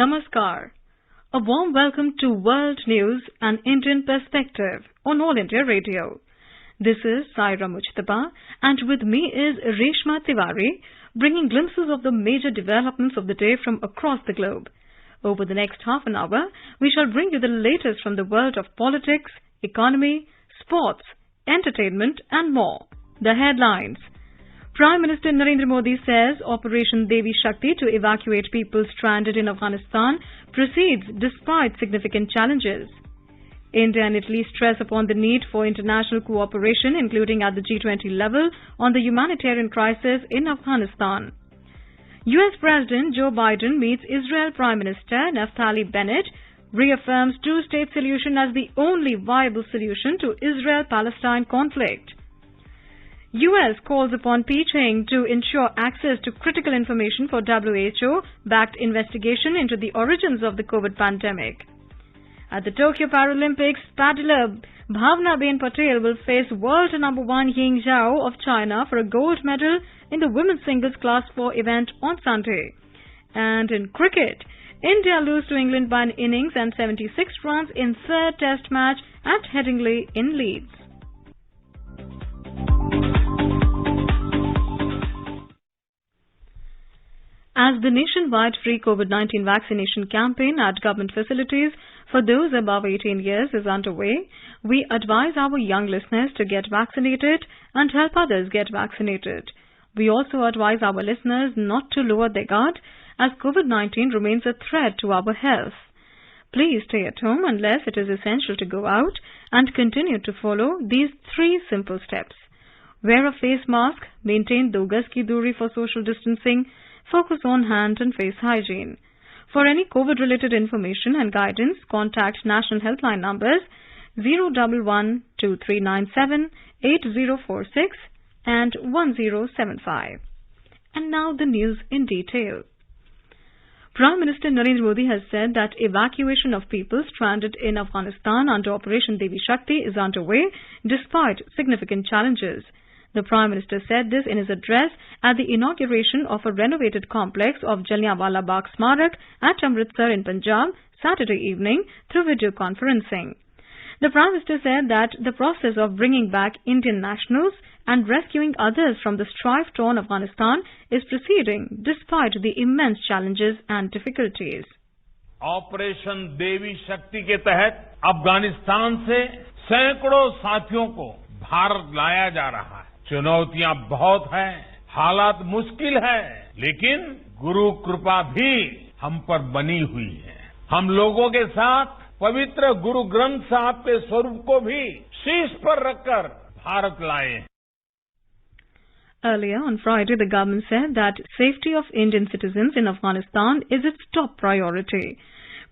Namaskar. A warm welcome to World News and Indian Perspective on All India Radio. This is Saira Mujtaba, and with me is Reshma Tiwari, bringing glimpses of the major developments of the day from across the globe. Over the next half an hour, we shall bring you the latest from the world of politics, economy, sports, entertainment and more. The headlines. Prime Minister Narendra Modi says Operation Devi Shakti to evacuate people stranded in Afghanistan proceeds despite significant challenges. India and Italy stress upon the need for international cooperation, including at the G20 level, on the humanitarian crisis in Afghanistan. US President Joe Biden meets Israel Prime Minister Naftali Bennett, reaffirms two-state solution as the only viable solution to Israel-Palestine conflict. US calls upon Beijing to ensure access to critical information for WHO-backed investigation into the origins of the COVID pandemic. At the Tokyo Paralympics, paddler Bhavna-Ben Patel will face world number 1 Ying Zhao of China for a gold medal in the women's singles class 4 event on Sunday. And in cricket, India lose to England by an innings and 76 runs in third test match at Headingley in Leeds. As the nationwide free COVID-19 vaccination campaign at government facilities for those above 18 years is underway, we advise our young listeners to get vaccinated and help others get vaccinated. We also advise our listeners not to lower their guard as COVID-19 remains a threat to our health. Please stay at home unless it is essential to go out and continue to follow these 3 simple steps. Wear a face mask, maintain 2 gaz ki duri for social distancing, focus on hand and face hygiene. For any COVID-related information and guidance, contact national helpline numbers 011 2397 8046 and 1075. And now the news in detail. Prime Minister Narendra Modi has said that evacuation of people stranded in Afghanistan under Operation Devi Shakti is underway despite significant challenges. The Prime Minister said this in his address at the inauguration of a renovated complex of Jallianwala Bagh Smarak at Amritsar in Punjab Saturday evening through video conferencing. The Prime Minister said that the process of bringing back Indian nationals and rescuing others from the strife-torn Afghanistan is proceeding despite the immense challenges and difficulties. Operation Devi Shakti के तहत अफगानिस्तान से सैकड़ों साथियों को भारत लाया जा रहा है। चुनौतियां बहुत हैं, हालात मुश्किल है, लेकिन गुरु कृपा भी हम पर बनी हुई है। हम लोगों के साथ पवित्र गुरु ग्रंथ साहब के स्वरूप को भी शीर्ष पर रखकर भारत लाए हैं। Earlier on Friday, the government said that safety of Indian citizens in Afghanistan is its top priority.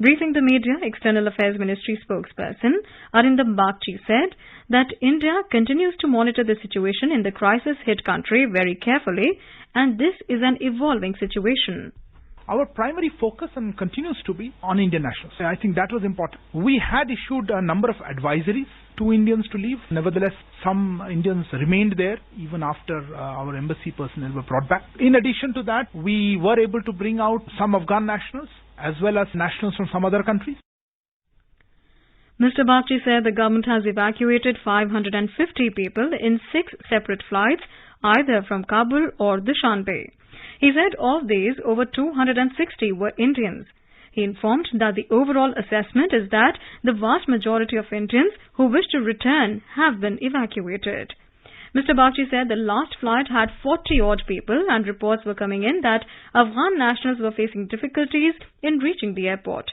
Briefing the media, External Affairs Ministry spokesperson Arindam Bagchi said that India continues to monitor the situation in the crisis-hit country very carefully, and this is an evolving situation. Our primary focus and continues to be on Indian nationals. I think that was important. We had issued a number of advisories to Indians to leave. Nevertheless, some Indians remained there even after our embassy personnel were brought back. In addition to that, we were able to bring out some Afghan nationals as well as nationals from some other countries. Mr. Bagchi said the government has evacuated 550 people in 6 separate flights, either from Kabul or Dushanbe. He said of these, over 260 were Indians. He informed that the overall assessment is that the vast majority of Indians who wish to return have been evacuated. Mr. Bagchi said the last flight had 40-odd people and reports were coming in that Afghan nationals were facing difficulties in reaching the airport.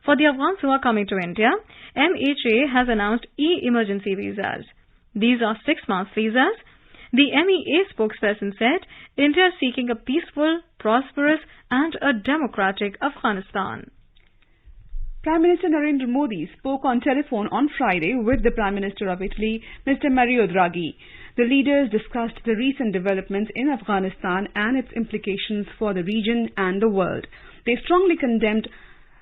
For the Afghans who are coming to India, MHA has announced e-emergency visas. These are 6-month visas. The MEA spokesperson said India is seeking a peaceful, prosperous and a democratic Afghanistan. Prime Minister Narendra Modi spoke on telephone on Friday with the Prime Minister of Italy, Mr. Mario Draghi. The leaders discussed the recent developments in Afghanistan and its implications for the region and the world. They strongly condemned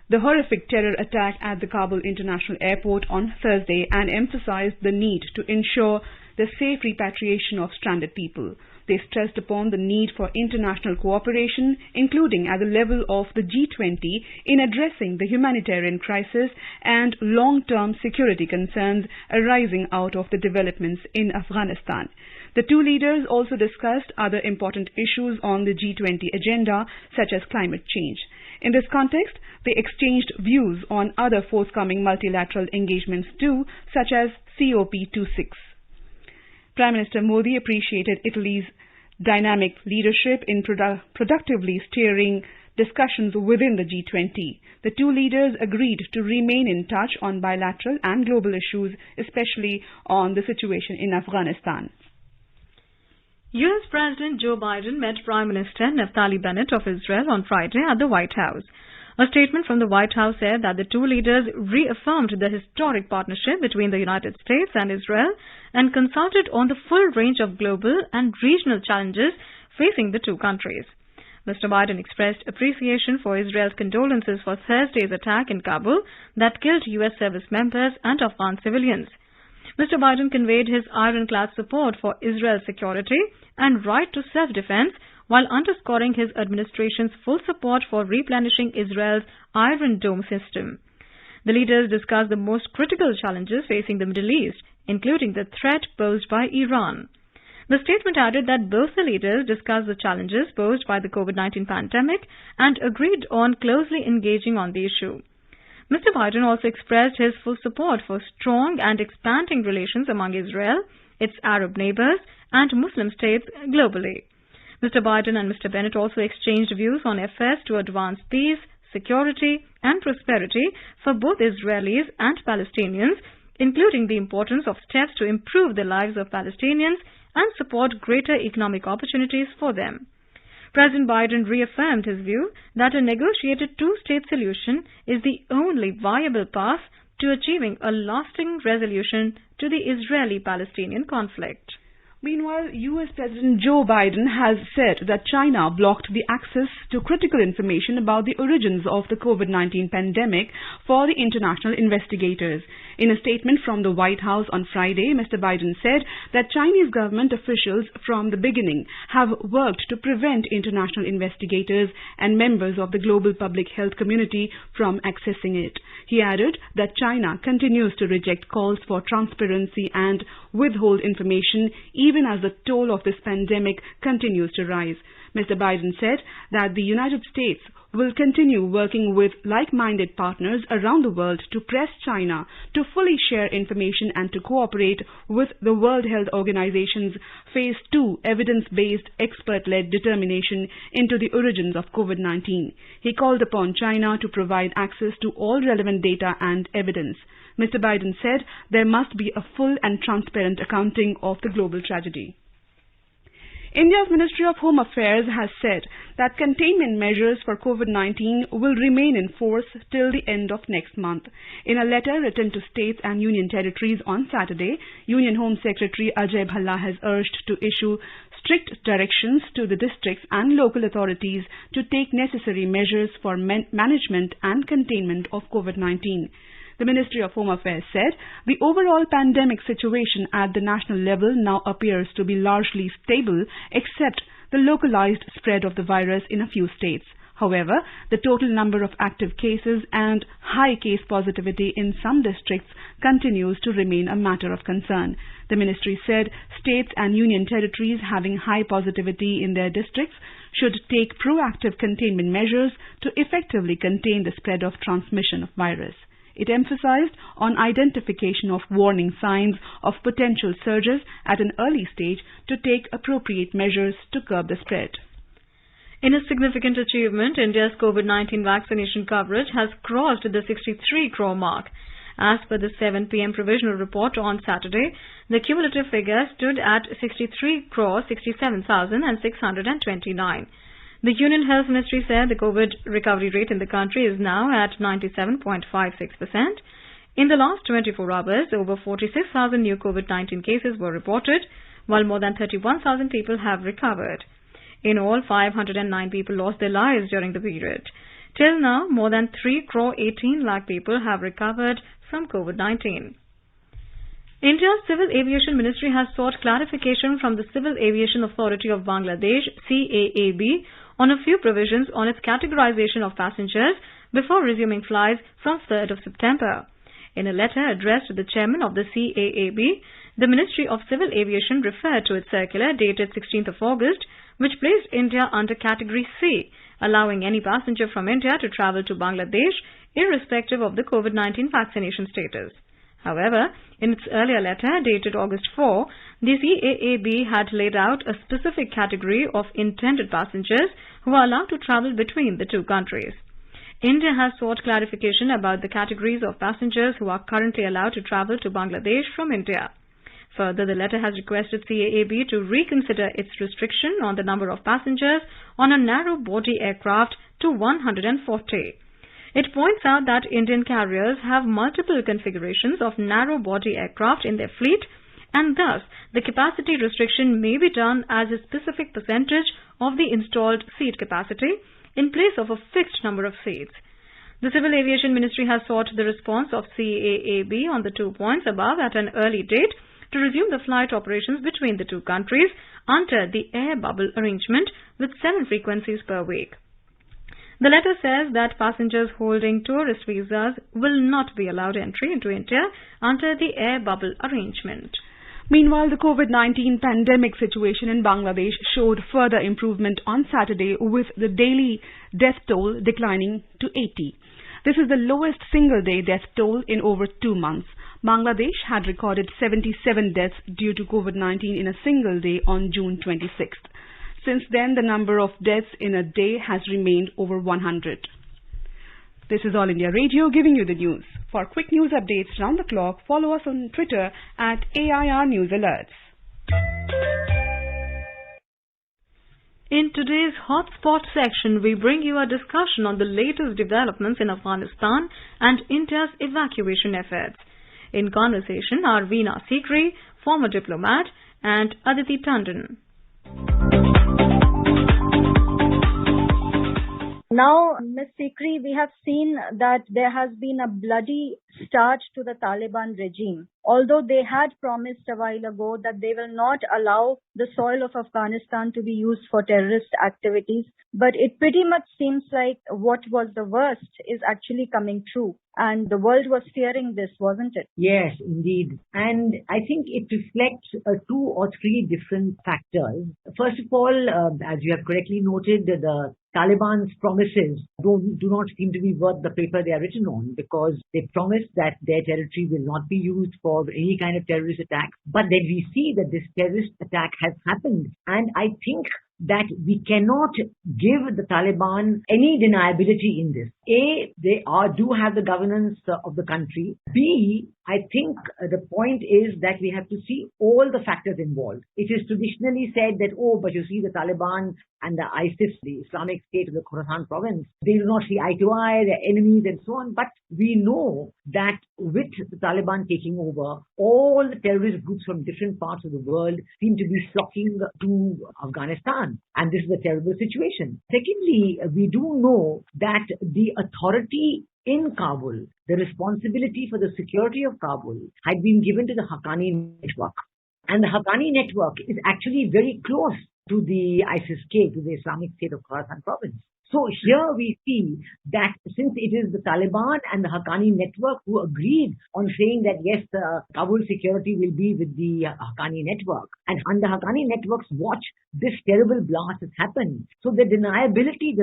the horrific terror attack at the Kabul International Airport on Thursday and emphasized the need to ensure the safe repatriation of stranded people. They stressed upon the need for international cooperation, including at the level of the G20, in addressing the humanitarian crisis and long-term security concerns arising out of the developments in Afghanistan. The two leaders also discussed other important issues on the G20 agenda, such as climate change. In this context, they exchanged views on other forthcoming multilateral engagements too, such as COP26. Prime Minister Modi appreciated Italy's dynamic leadership in productively steering discussions within the G20. The two leaders agreed to remain in touch on bilateral and global issues, especially on the situation in Afghanistan. U.S. President Joe Biden met Prime Minister Naftali Bennett of Israel on Friday at the White House. A statement from the White House said that the two leaders reaffirmed the historic partnership between the United States and Israel and consulted on the full range of global and regional challenges facing the two countries. Mr. Biden expressed appreciation for Israel's condolences for Thursday's attack in Kabul that killed U.S. service members and Afghan civilians. Mr. Biden conveyed his ironclad support for Israel's security and right to self-defense while underscoring his administration's full support for replenishing Israel's Iron Dome system. The leaders discussed the most critical challenges facing the Middle East, including the threat posed by Iran. The statement added that both the leaders discussed the challenges posed by the COVID-19 pandemic and agreed on closely engaging on the issue. Mr. Biden also expressed his full support for strong and expanding relations among Israel, its Arab neighbors, and Muslim states globally. Mr. Biden and Mr. Bennett also exchanged views on efforts to advance peace, security, and prosperity for both Israelis and Palestinians, including the importance of steps to improve the lives of Palestinians and support greater economic opportunities for them. President Biden reaffirmed his view that a negotiated two-state solution is the only viable path to achieving a lasting resolution to the Israeli-Palestinian conflict. Meanwhile, U.S. President Joe Biden has said that China blocked the access to critical information about the origins of the COVID-19 pandemic for the international investigators. In a statement from the White House on Friday, Mr. Biden said that Chinese government officials from the beginning have worked to prevent international investigators and members of the global public health community from accessing it. He added that China continues to reject calls for transparency and withhold information even as the toll of this pandemic continues to rise. Mr. Biden said that the United States will continue working with like-minded partners around the world to press China to fully share information and to cooperate with the World Health Organization's Phase 2 evidence-based expert-led determination into the origins of COVID-19. He called upon China to provide access to all relevant data and evidence. Mr. Biden said there must be a full and transparent accounting of the global tragedy. India's Ministry of Home Affairs has said that containment measures for COVID-19 will remain in force till the end of next month. In a letter written to states and union territories on Saturday, Union Home Secretary Ajay Bhalla has urged to issue strict directions to the districts and local authorities to take necessary measures for management and containment of COVID-19. The Ministry of Home Affairs said the overall pandemic situation at the national level now appears to be largely stable except the localized spread of the virus in a few states. However, the total number of active cases and high case positivity in some districts continues to remain a matter of concern. The ministry said states and union territories having high positivity in their districts should take proactive containment measures to effectively contain the spread of transmission of virus. It emphasized on identification of warning signs of potential surges at an early stage to take appropriate measures to curb the spread. In a significant achievement, India's COVID-19 vaccination coverage has crossed the 63 crore mark. As per the 7 p.m. provisional report on Saturday, the cumulative figure stood at 63,67,629. The Union Health Ministry said the COVID recovery rate in the country is now at 97.56%. In the last 24 hours, over 46,000 new COVID-19 cases were reported, while more than 31,000 people have recovered. In all, 509 people lost their lives during the period. Till now, more than 3 crore 18 lakh people have recovered from COVID-19. India's Civil Aviation Ministry has sought clarification from the Civil Aviation Authority of Bangladesh, CAAB, on a few provisions on its categorization of passengers before resuming flights from 3rd of September. In a letter addressed to the chairman of the CAAB, the Ministry of Civil Aviation referred to its circular dated 16th of August, which placed India under Category C, allowing any passenger from India to travel to Bangladesh irrespective of the COVID-19 vaccination status. However, in its earlier letter dated August 4, the CAAB had laid out a specific category of intended passengers who are allowed to travel between the two countries. India has sought clarification about the categories of passengers who are currently allowed to travel to Bangladesh from India. Further, the letter has requested CAAB to reconsider its restriction on the number of passengers on a narrow-body aircraft to 140. It points out that Indian carriers have multiple configurations of narrow-body aircraft in their fleet, and thus the capacity restriction may be done as a specific percentage of the installed seat capacity in place of a fixed number of seats. The Civil Aviation Ministry has sought the response of CAAB on the 2 points above at an early date to resume the flight operations between the two countries under the air bubble arrangement with 7 frequencies per week. The letter says that passengers holding tourist visas will not be allowed entry into India under the air bubble arrangement. Meanwhile, the COVID-19 pandemic situation in Bangladesh showed further improvement on Saturday, with the daily death toll declining to 80. This is the lowest single-day death toll in over 2 months. Bangladesh had recorded 77 deaths due to COVID-19 in a single day on June 26th. Since then, the number of deaths in a day has remained over 100. This is All India Radio giving you the news. For quick news updates round the clock, follow us on Twitter at AIR News Alerts. In today's Hotspot section, we bring you a discussion on the latest developments in Afghanistan and India's evacuation efforts. In conversation are Veena Sikri, former diplomat, and Aditi Tandon. Now, Ms. Sikri, we have seen that there has been a bloody start to the Taliban regime. Although they had promised a while ago that they will not allow the soil of Afghanistan to be used for terrorist activities, but it pretty much seems like what was the worst is actually coming true. And the world was fearing this, wasn't it? Yes, indeed. And I think it reflects 2 or 3 different factors. First of all, as you have correctly noted, the Taliban's promises do not seem to be worth the paper they are written on, because they promised that their territory will not be used for any kind of terrorist attack. But then we see that this terrorist attack has happened. And I think that we cannot give the Taliban any deniability in this. A, they do have the governance of the country. B, I think the point is that we have to see all the factors involved. It is traditionally said that, but you see the Taliban and the ISIS, the Islamic State of the Khorasan province, they do not see eye to eye, they're enemies and so on. But we know that with the Taliban taking over, all the terrorist groups from different parts of the world seem to be flocking to Afghanistan. And this is a terrible situation. Secondly, we do know that the authority in Kabul, the responsibility for the security of Kabul, had been given to the Haqqani network. And the Haqqani network is actually very close to the ISIS-K, to the Islamic State of Khorasan province. So here we see that since it is the Taliban and the Haqqani network who agreed on saying that yes, Kabul security will be with the Haqqani network, and under Haqqani network's watch, this terrible blast has happened. So the deniability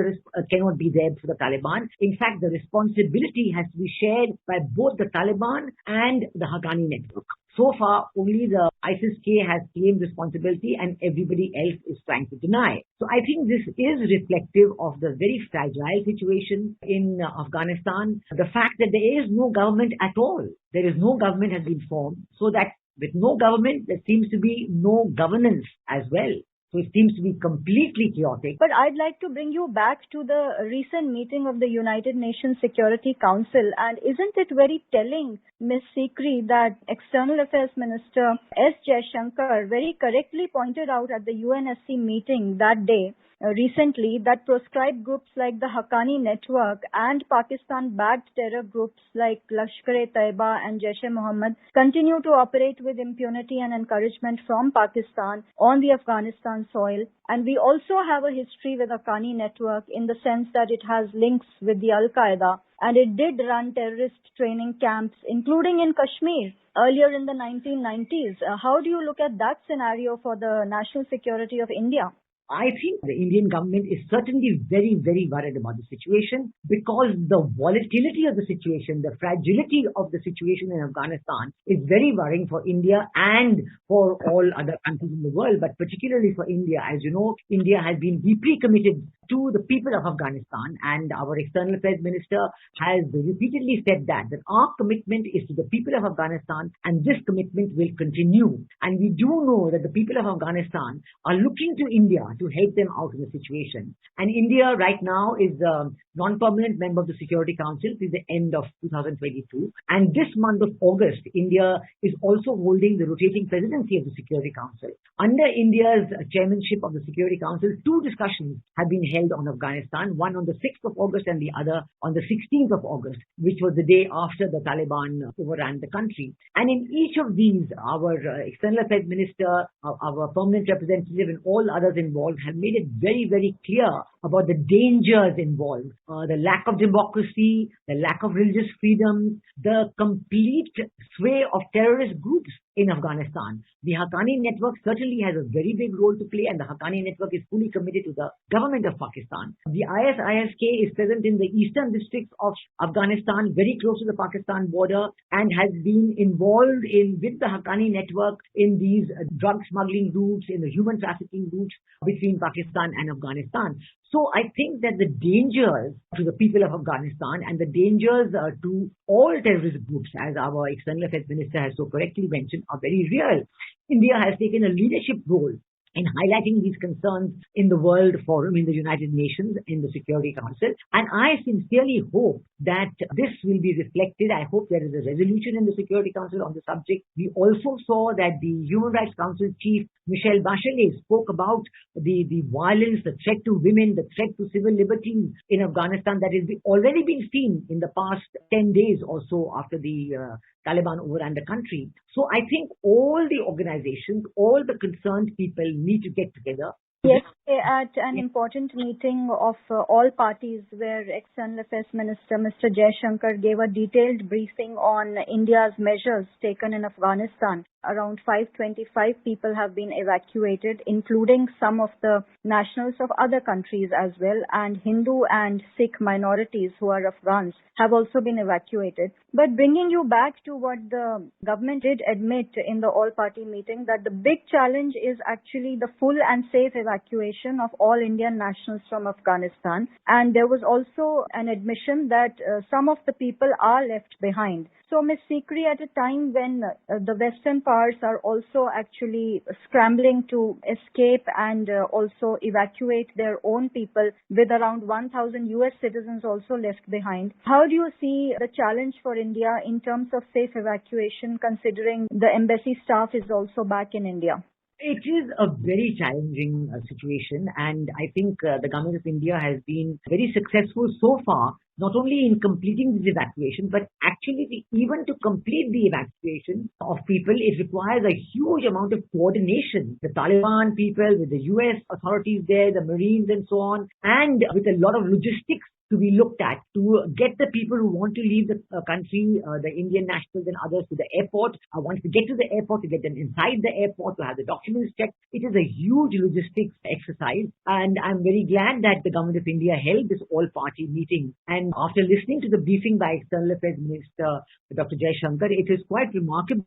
cannot be there for the Taliban. In fact, the responsibility has to be shared by both the Taliban and the Haqqani network. So far, only the ISIS-K has claimed responsibility and everybody else is trying to deny. So I think this is reflective of the very fragile situation in Afghanistan. The fact that there is no government at all. There is no government has been formed. So that with no government, there seems to be no governance as well. So it seems to be completely chaotic. But I'd like to bring you back to the recent meeting of the United Nations Security Council. And isn't it very telling, Ms. Sikri, that External Affairs Minister S. Jaishankar very correctly pointed out at the UNSC meeting that day recently that proscribed groups like the Haqqani Network and Pakistan-backed terror groups like Lashkar-e-Taiba and Jaish-e-Mohammed continue to operate with impunity and encouragement from Pakistan on the Afghanistan soil. And we also have a history with Haqqani Network in the sense that it has links with the Al-Qaeda, and it did run terrorist training camps, including in Kashmir, earlier in the 1990s. How do you look at that scenario for the national security of India? I think the Indian government is certainly very, very worried about the situation because the volatility of the situation, the fragility of the situation in Afghanistan is very worrying for India and for all other countries in the world, but particularly for India. As you know, India has been deeply committed to the people of Afghanistan, and our External Affairs Minister has repeatedly said that our commitment is to the people of Afghanistan, and this commitment will continue. And we do know that the people of Afghanistan are looking to India to help them out of the situation. And India right now is a non-permanent member of the Security Council till the end of 2022. And this month of August, India is also holding the rotating presidency of the Security Council. Under India's chairmanship of the Security Council, 2 discussions have been held on Afghanistan, one on the 6th of August and the other on the 16th of August, which was the day after the Taliban overran the country. And in each of these, our External Affairs Minister, our permanent representative and all others involved have made it very, very clear about the dangers involved, the lack of democracy, the lack of religious freedom, the complete sway of terrorist groups in Afghanistan. The Haqqani Network certainly has a very big role to play, and the Haqqani Network is fully committed to the government of Pakistan. The ISISK is present in the eastern districts of Afghanistan, very close to the Pakistan border, and has been involved with the Haqqani Network in these drug smuggling routes, in the human trafficking routes between Pakistan and Afghanistan. So I think that the dangers to the people of Afghanistan and the dangers to all terrorist groups, as our External Affairs Minister has so correctly mentioned, are very real. India has taken a leadership role in highlighting these concerns in the World Forum, in the United Nations, in the Security Council. And I sincerely hope that this will be reflected. I hope there is a resolution in the Security Council on the subject. We also saw that the Human Rights Council Chief, Michelle Bachelet, spoke about the violence, the threat to women, the threat to civil liberties in Afghanistan that has already been seen in the past 10 days or so after the Taliban overran the country. So I think all the organizations, all the concerned people need to get together. Yesterday at an important meeting of all parties where External Affairs Minister Mr. Jaishankar gave a detailed briefing on India's measures taken in Afghanistan. Around 525 people have been evacuated, including some of the nationals of other countries as well, and Hindu and Sikh minorities who are Afghans have also been evacuated. But bringing you back to what the government did admit in the all-party meeting, that the big challenge is actually the full and safe evacuation of all Indian nationals from Afghanistan. And there was also an admission that some of the people are left behind. So, Ms. Sikri, at a time when the Western powers are also actually scrambling to escape and also evacuate their own people, with around 1,000 US citizens also left behind, how do you see the challenge for India in terms of safe evacuation, considering the embassy staff is also back in India? It is a very challenging situation, and I think the government of India has been very successful so far, not only in completing this evacuation, but actually even to complete the evacuation of people, it requires a huge amount of coordination. The Taliban people, with the US authorities there, the Marines and so on, and with a lot of logistics to be looked at to get the people who want to leave the country, the Indian nationals and others, to the airport. Once they get to the airport, to get them inside the airport, to have the documents checked. It is a huge logistics exercise, and I'm very glad that the government of India held this all-party meeting. And after listening to the briefing by External Affairs Minister Dr. Jaishankar, it is quite remarkable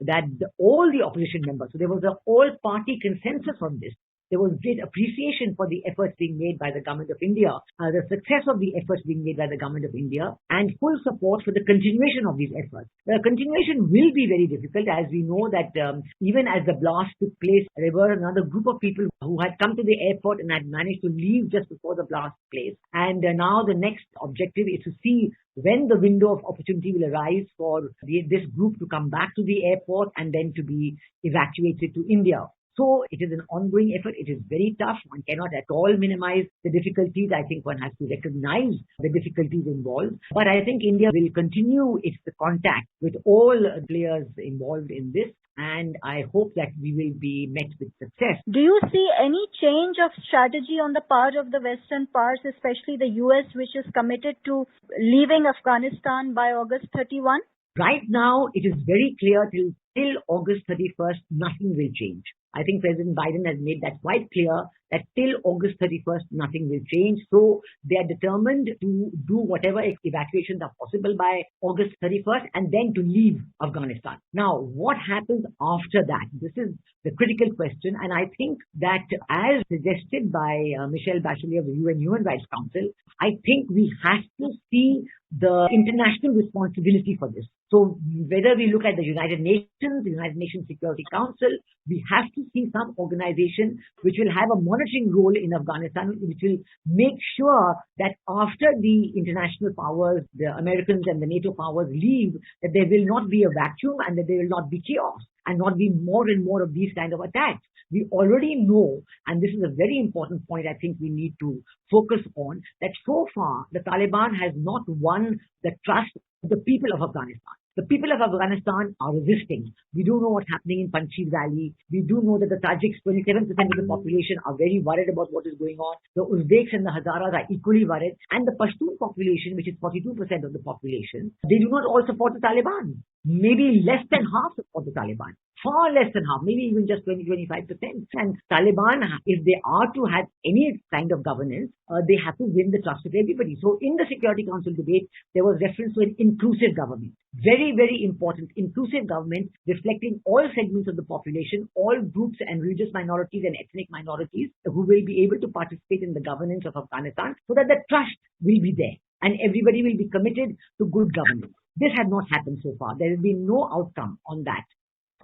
that all the opposition members, so there was an all-party consensus on this. There was great appreciation for the efforts being made by the government of India, the success of the efforts being made by the government of India, and full support for the continuation of these efforts. The continuation will be very difficult, as we know that even as the blast took place, there were another group of people who had come to the airport and had managed to leave just before the blast took place. And now the next objective is to see when the window of opportunity will arise for this group to come back to the airport and then to be evacuated to India. So it is an ongoing effort. It is very tough. One cannot at all minimize the difficulties. I think one has to recognize the difficulties involved. But I think India will continue its contact with all players involved in this. And I hope that we will be met with success. Do you see any change of strategy on the part of the Western powers, especially the US, which is committed to leaving Afghanistan by August 31? Right now, it is very clear till August 31st, nothing will change. I think President Biden has made that quite clear that till August 31st, nothing will change. So they are determined to do whatever evacuations are possible by August 31st and then to leave Afghanistan. Now, what happens after that? This is the critical question. And I think that as suggested by Michelle Bachelet of the UN Human Rights Council, I think we have to see the international responsibility for this. So whether we look at the United Nations, the United Nations Security Council, we have to see some organization which will have a monitoring role in Afghanistan, which will make sure that after the international powers, the Americans and the NATO powers leave, that there will not be a vacuum and that there will not be chaos and not be more and more of these kind of attacks. We already know, and this is a very important point I think we need to focus on, that so far the Taliban has not won the trust of the people of Afghanistan. The people of Afghanistan are resisting. We do know what's happening in Panjshir Valley. We do know that the Tajiks, 27% of the population, are very worried about what is going on. The Uzbeks and the Hazaras are equally worried. And the Pashtun population, which is 42% of the population, they do not all support the Taliban. Maybe less than half support the Taliban. Far less than half, maybe even just 20-25%. And Taliban, if they are to have any kind of governance, they have to win the trust of everybody. So in the Security Council debate, there was reference to an inclusive government. Very, very important. Inclusive government reflecting all segments of the population, all groups and religious minorities and ethnic minorities who will be able to participate in the governance of Afghanistan so that the trust will be there and everybody will be committed to good governance. This had not happened so far. There has been no outcome on that.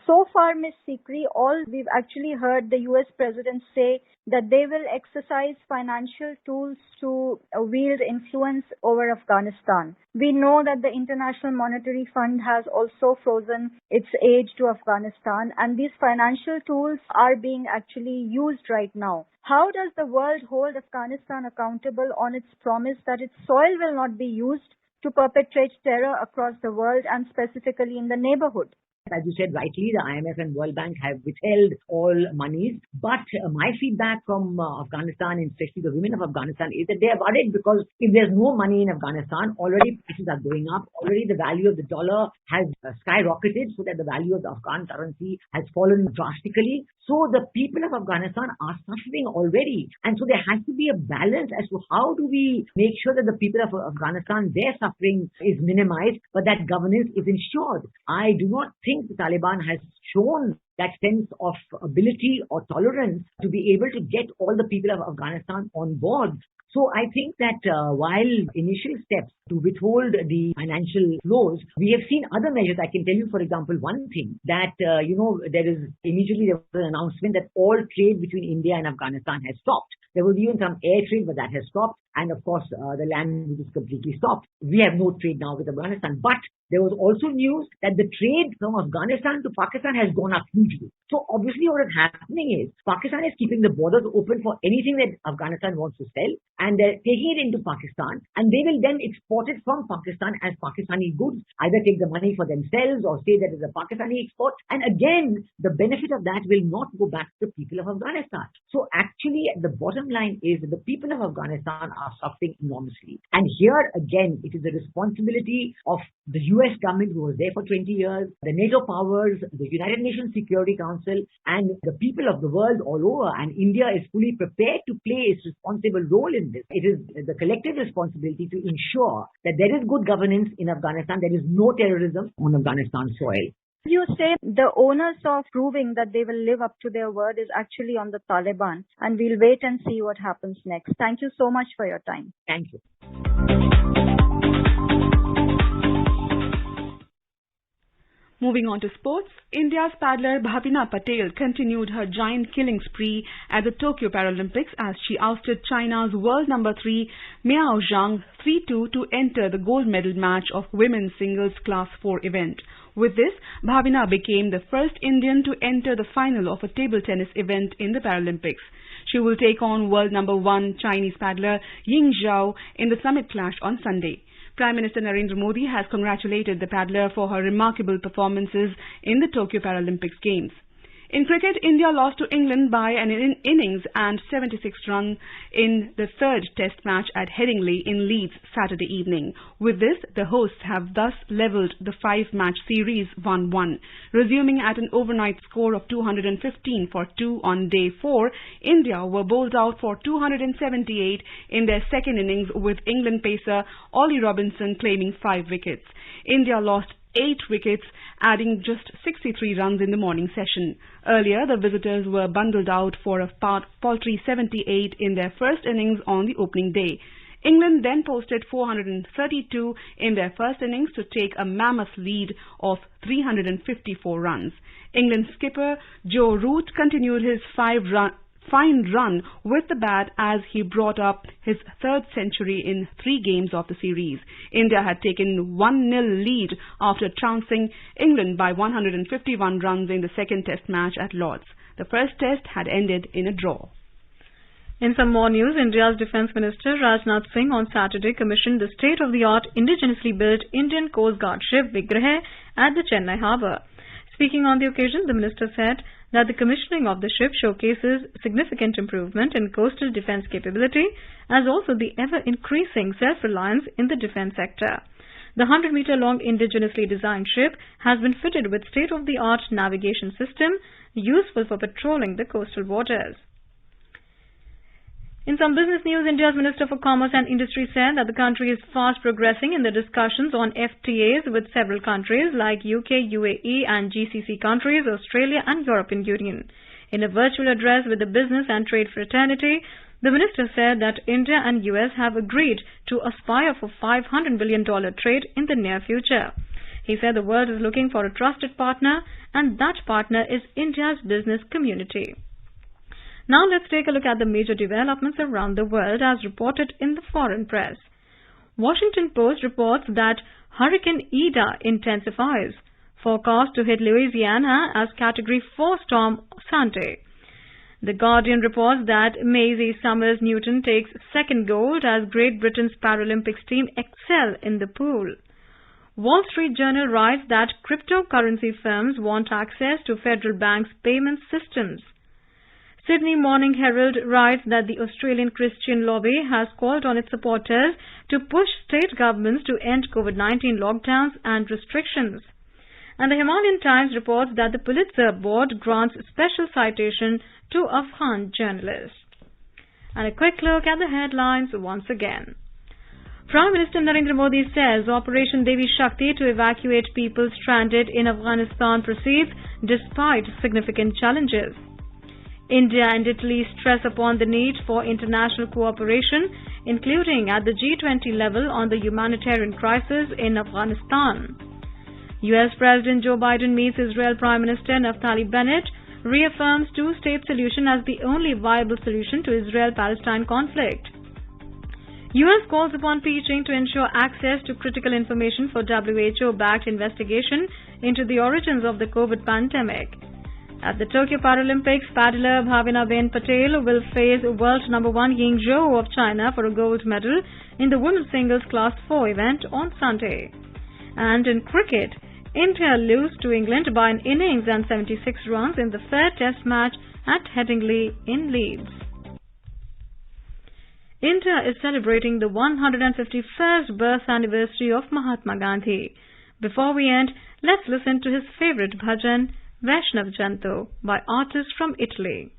So far, Ms. Sikri, all we've actually heard the US President say that they will exercise financial tools to wield influence over Afghanistan. We know that the International Monetary Fund has also frozen its aid to Afghanistan, and these financial tools are being actually used right now. How does the world hold Afghanistan accountable on its promise that its soil will not be used to perpetrate terror across the world and specifically in the neighborhood? As you said rightly, the IMF and World Bank have withheld all monies. But my feedback from Afghanistan, and especially the women of Afghanistan, is that they are worried because if there's no money in Afghanistan, already prices are going up. Already the value of the dollar has skyrocketed so that the value of the Afghan currency has fallen drastically. So the people of Afghanistan are suffering already. And so there has to be a balance as to how do we make sure that the people of Afghanistan, their suffering is minimized, but that governance is ensured. I do not think the Taliban has shown that sense of ability or tolerance to be able to get all the people of Afghanistan on board. So I think that while initial steps to withhold the financial flows, we have seen other measures. I can tell you, for example, one thing that, there was an announcement that all trade between India and Afghanistan has stopped. There was even some air trade, but that has stopped. And of course, the land is completely stopped. We have no trade now with Afghanistan. But there was also news that the trade from Afghanistan to Pakistan has gone up hugely. So obviously what is happening is Pakistan is keeping the borders open for anything that Afghanistan wants to sell, and they're taking it into Pakistan, and they will then export it from Pakistan as Pakistani goods, either take the money for themselves or say that it's a Pakistani export. And again, the benefit of that will not go back to the people of Afghanistan. So actually, the bottom line is that the people of Afghanistan are suffering enormously. And here again, it is the responsibility of the US government, who was there for 20 years, the NATO powers, the United Nations Security Council, and the people of the world all over. And India is fully prepared to play its responsible role in this. It is the collective responsibility to ensure that there is good governance in Afghanistan, there is no terrorism on Afghanistan soil. You say the onus of proving that they will live up to their word is actually on the Taliban, and we'll wait and see what happens next. Thank you so much for your time. Thank you. Moving on to sports, India's paddler Bhavina Patel continued her giant killing spree at the Tokyo Paralympics as she ousted China's world number 3 Miao Zhang 3-2 to enter the gold medal match of women's singles class 4 event. With this, Bhavina became the first Indian to enter the final of a table tennis event in the Paralympics. She will take on world number 1 Chinese paddler Ying Zhao in the summit clash on Sunday. Prime Minister Narendra Modi has congratulated the paddler for her remarkable performances in the Tokyo Paralympics Games. In cricket, India lost to England by an innings and 76 runs in the third test match at Headingley in Leeds Saturday evening. With this, the hosts have thus levelled the 5-match series 1-1. Resuming at an overnight score of 215 for 2 on day 4, India were bowled out for 278 in their second innings, with England pacer Ollie Robinson claiming 5 wickets. India lost 8 wickets, adding just 63 runs in the morning session. Earlier, the visitors were bundled out for a paltry 78 in their first innings on the opening day. England then posted 432 in their first innings to take a mammoth lead of 354 runs. England skipper Joe Root continued his fine run with the bat as he brought up his third century in 3 games of the series. India had taken 1-0 lead after trouncing England by 151 runs in the second test match at Lord's. The first test had ended in a draw. In some more news, India's Defence Minister Rajnath Singh on Saturday commissioned the state-of-the-art indigenously built Indian Coast Guard ship Vigrah at the Chennai harbour. Speaking on the occasion, the minister said that the commissioning of the ship showcases significant improvement in coastal defence capability, as also the ever-increasing self-reliance in the defence sector. The 100-metre-long indigenously designed ship has been fitted with state-of-the-art navigation system useful for patrolling the coastal waters. In some business news, India's Minister for Commerce and Industry said that the country is fast progressing in the discussions on FTAs with several countries like UK, UAE and GCC countries, Australia and European Union. In a virtual address with the business and trade fraternity, the minister said that India and US have agreed to aspire for $500 billion trade in the near future. He said the world is looking for a trusted partner, and that partner is India's business community. Now let's take a look at the major developments around the world as reported in the foreign press. Washington Post reports that Hurricane Ida intensifies, forecast to hit Louisiana as Category 4 storm Sunday. The Guardian reports that Maisie Summers Newton takes second gold as Great Britain's Paralympics team excel in the pool. Wall Street Journal writes that cryptocurrency firms want access to federal banks' payment systems. Sydney Morning Herald writes that the Australian Christian lobby has called on its supporters to push state governments to end COVID-19 lockdowns and restrictions. And the Himalayan Times reports that the Pulitzer Board grants special citation to Afghan journalist. And a quick look at the headlines once again. Prime Minister Narendra Modi says Operation Devi Shakti to evacuate people stranded in Afghanistan proceeds despite significant challenges. India and Italy stress upon the need for international cooperation, including at the G20 level on the humanitarian crisis in Afghanistan. US President Joe Biden meets Israel Prime Minister Naftali Bennett, reaffirms two-state solution as the only viable solution to Israel-Palestine conflict. US calls upon Beijing to ensure access to critical information for WHO-backed investigation into the origins of the COVID pandemic. At the Tokyo Paralympics, paddler Bhavina Patel will face world number 1 Ying Zhou of China for a gold medal in the women's singles class 4 event on Sunday. And in cricket, India lose to England by an innings and 76 runs in the third test match at Headingley in Leeds. India is celebrating the 151st birth anniversary of Mahatma Gandhi. Before we end, let's listen to his favorite bhajan, Vaishnav Janto, by artists from Italy.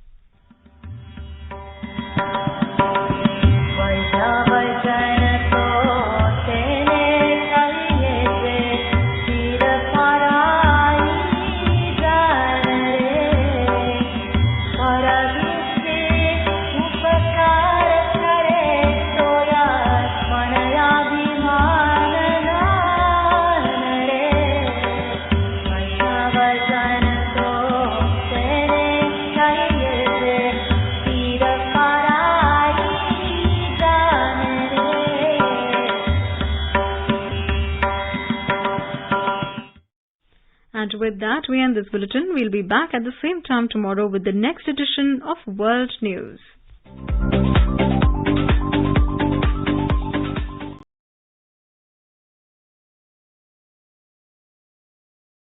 with that, we end this bulletin. We'll be back at the same time tomorrow with the next edition of World News.